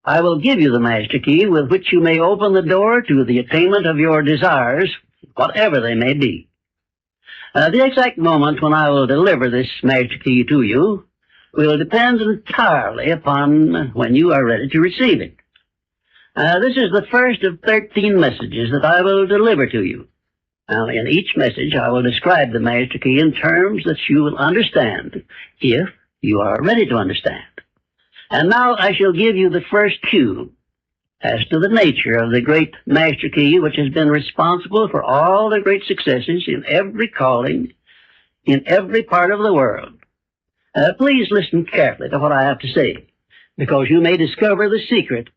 I will give you the master key with which you may open the door to the attainment of your desires, whatever they may be. The exact moment when I will deliver this master key to you will depend entirely upon when you are ready to receive it. This is the first of 13 messages that I will deliver to you. Now, in each message, I will describe the master key in terms that you will understand, if you are ready to understand. And now I shall give you the first cue as to the nature of the great master key which has been responsible for all the great successes in every calling, in every part of the world. Please listen carefully to what I have to say, because you may discover the secret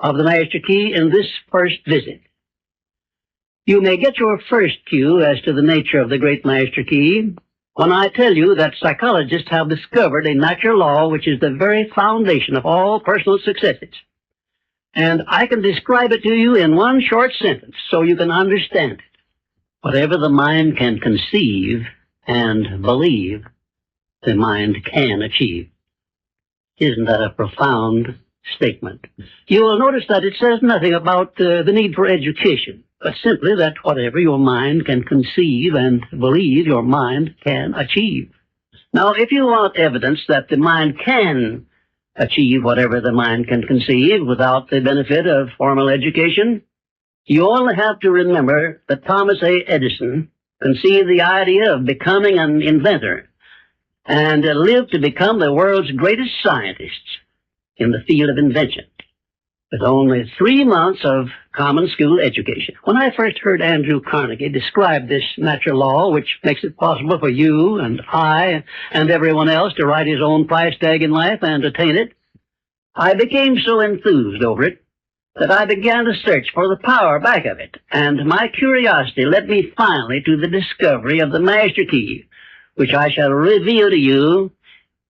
of the master key in this first visit. You may get your first cue as to the nature of the great master key when I tell you that psychologists have discovered a natural law which is the very foundation of all personal successes. And I can describe it to you in one short sentence so you can understand it. Whatever the mind can conceive and believe, the mind can achieve. Isn't that a profound statement? You will notice that it says nothing about the need for education, but simply that whatever your mind can conceive and believe, your mind can achieve. Now, if you want evidence that the mind can achieve whatever the mind can conceive without the benefit of formal education, you only have to remember that Thomas A. Edison conceived the idea of becoming an inventor and lived to become the world's greatest scientist in the field of invention, with only 3 months of common school education. When I first heard Andrew Carnegie describe this natural law, which makes it possible for you and I and everyone else to write his own price tag in life and attain it, I became so enthused over it that I began to search for the power back of it, and my curiosity led me finally to the discovery of the master key, which I shall reveal to you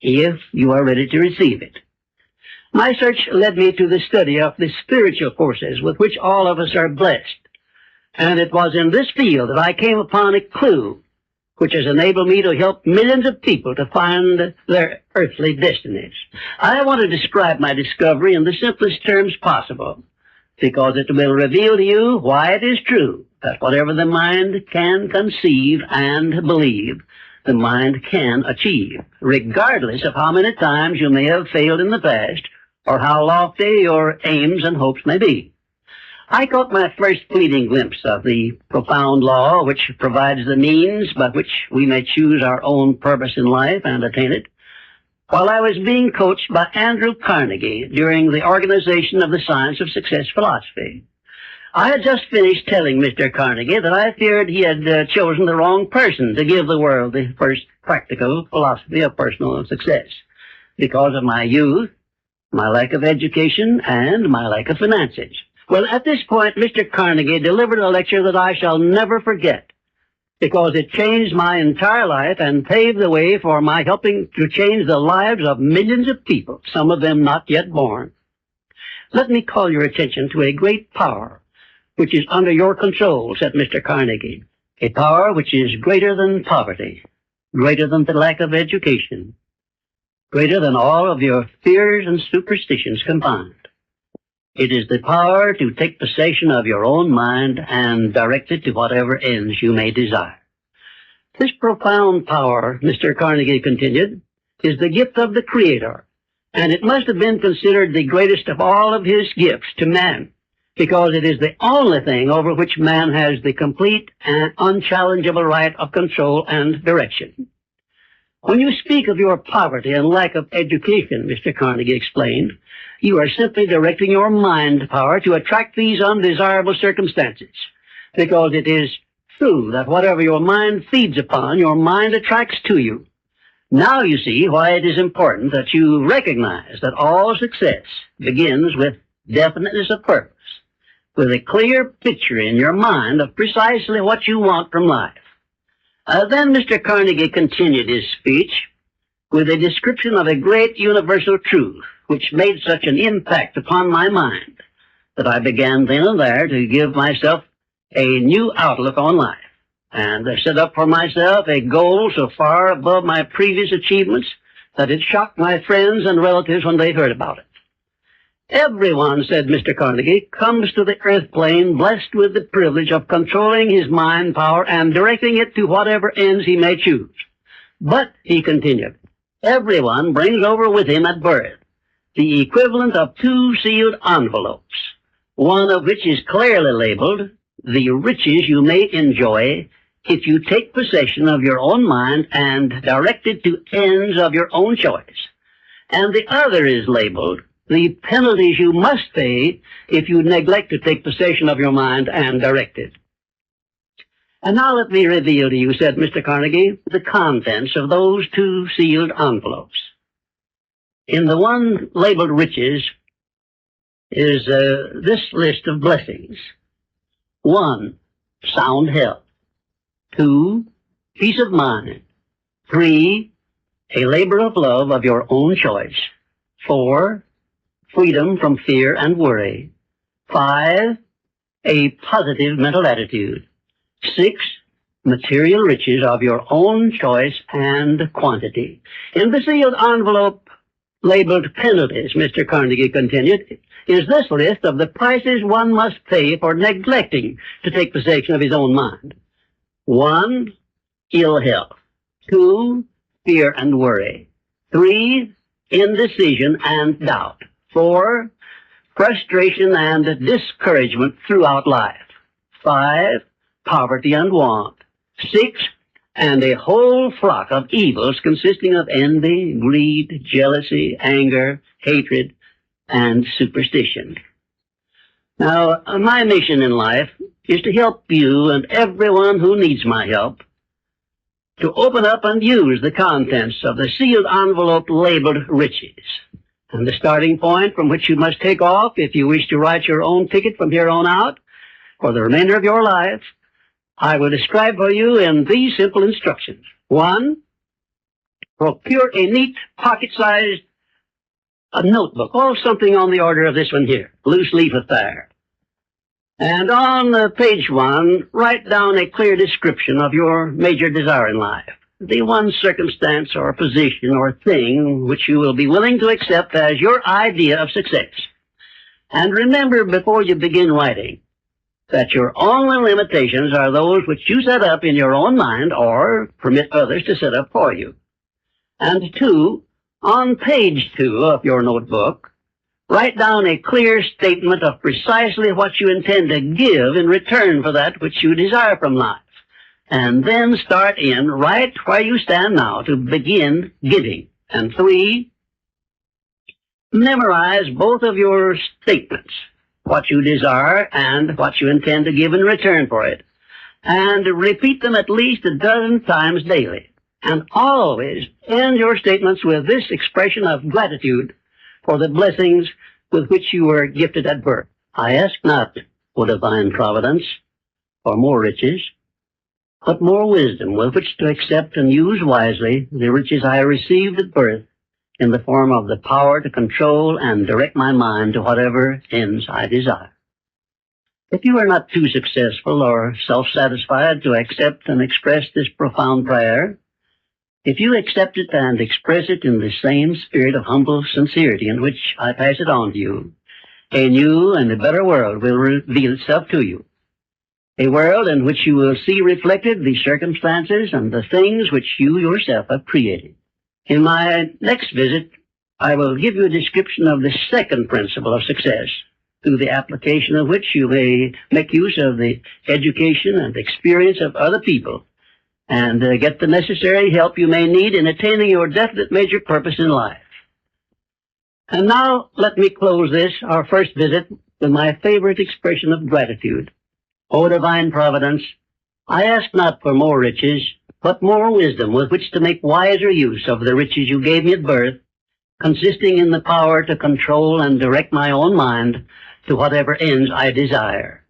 if you are ready to receive it. My search led me to the study of the spiritual forces with which all of us are blessed. And it was in this field that I came upon a clue which has enabled me to help millions of people to find their earthly destinies. I want to describe my discovery in the simplest terms possible, because it will reveal to you why it is true that whatever the mind can conceive and believe, the mind can achieve, regardless of how many times you may have failed in the past, or how lofty your aims and hopes may be. I caught my first fleeting glimpse of the profound law which provides the means by which we may choose our own purpose in life and attain it, while I was being coached by Andrew Carnegie during the organization of the Science of Success philosophy. I had just finished telling Mr. Carnegie that I feared he had chosen the wrong person to give the world the first practical philosophy of personal success, because of my youth, my lack of education, and my lack of finances. Well, at this point, Mr. Carnegie delivered a lecture that I shall never forget, because it changed my entire life and paved the way for my helping to change the lives of millions of people, some of them not yet born. Let me call your attention to a great power which is under your control, said Mr. Carnegie, a power which is greater than poverty, greater than the lack of education, greater than all of your fears and superstitions combined. It is the power to take possession of your own mind and direct it to whatever ends you may desire. This profound power, Mr. Carnegie continued, is the gift of the Creator, and it must have been considered the greatest of all of his gifts to man, because it is the only thing over which man has the complete and unchallengeable right of control and direction. When you speak of your poverty and lack of education, Mr. Carnegie explained, you are simply directing your mind power to attract these undesirable circumstances, because it is true that whatever your mind feeds upon, your mind attracts to you. Now you see why it is important that you recognize that all success begins with definiteness of purpose, with a clear picture in your mind of precisely what you want from life. Then Mr. Carnegie continued his speech with a description of a great universal truth which made such an impact upon my mind that I began then and there to give myself a new outlook on life, and I set up for myself a goal so far above my previous achievements that it shocked my friends and relatives when they heard about it. Everyone, said Mr. Carnegie, comes to the earth plane blessed with the privilege of controlling his mind power and directing it to whatever ends he may choose. But, he continued, everyone brings over with him at birth the equivalent of two sealed envelopes, one of which is clearly labeled, the riches you may enjoy if you take possession of your own mind and direct it to ends of your own choice. And the other is labeled, the penalties you must pay if you neglect to take possession of your mind and direct it. And now let me reveal to you, said Mr. Carnegie, the contents of those two sealed envelopes. In the one labeled riches is this list of blessings. 1, sound health. 2, peace of mind. 3, a labor of love of your own choice. 4, freedom from fear and worry. 5, a positive mental attitude. 6, material riches of your own choice and quantity. In the sealed envelope labeled penalties, Mr. Carnegie continued, is this list of the prices one must pay for neglecting to take possession of his own mind. 1, ill health. 2, fear and worry. 3, indecision and doubt. 4, frustration and discouragement throughout life. 5, poverty and want. 6, and a whole flock of evils consisting of envy, greed, jealousy, anger, hatred, and superstition. Now, my mission in life is to help you and everyone who needs my help to open up and use the contents of the sealed envelope labeled riches. And the starting point from which you must take off if you wish to write your own ticket from here on out for the remainder of your life, I will describe for you in these simple instructions. 1, procure a neat pocket-sized notebook, or something on the order of this one here, loose leaf affair. And on page 1, write down a clear description of your major desire in life, the one circumstance or position or thing which you will be willing to accept as your idea of success. And remember before you begin writing that your only limitations are those which you set up in your own mind or permit others to set up for you. And 2, on page 2 of your notebook, write down a clear statement of precisely what you intend to give in return for that which you desire from life. And then start in right where you stand now to begin giving. And 3, memorize both of your statements, what you desire and what you intend to give in return for it. And repeat them at least a dozen times daily. And always end your statements with this expression of gratitude for the blessings with which you were gifted at birth. I ask not, O divine providence, for more riches, but more wisdom with which to accept and use wisely the riches I received at birth in the form of the power to control and direct my mind to whatever ends I desire. If you are not too successful or self-satisfied to accept and express this profound prayer, if you accept it and express it in the same spirit of humble sincerity in which I pass it on to you, a new and a better world will reveal itself to you. A world in which you will see reflected the circumstances and the things which you yourself have created. In my next visit, I will give you a description of the second principle of success, through the application of which you may make use of the education and experience of other people and get the necessary help you may need in attaining your definite major purpose in life. And now let me close this, our first visit, with my favorite expression of gratitude. O divine providence, I ask not for more riches, but more wisdom with which to make wiser use of the riches you gave me at birth, consisting in the power to control and direct my own mind to whatever ends I desire.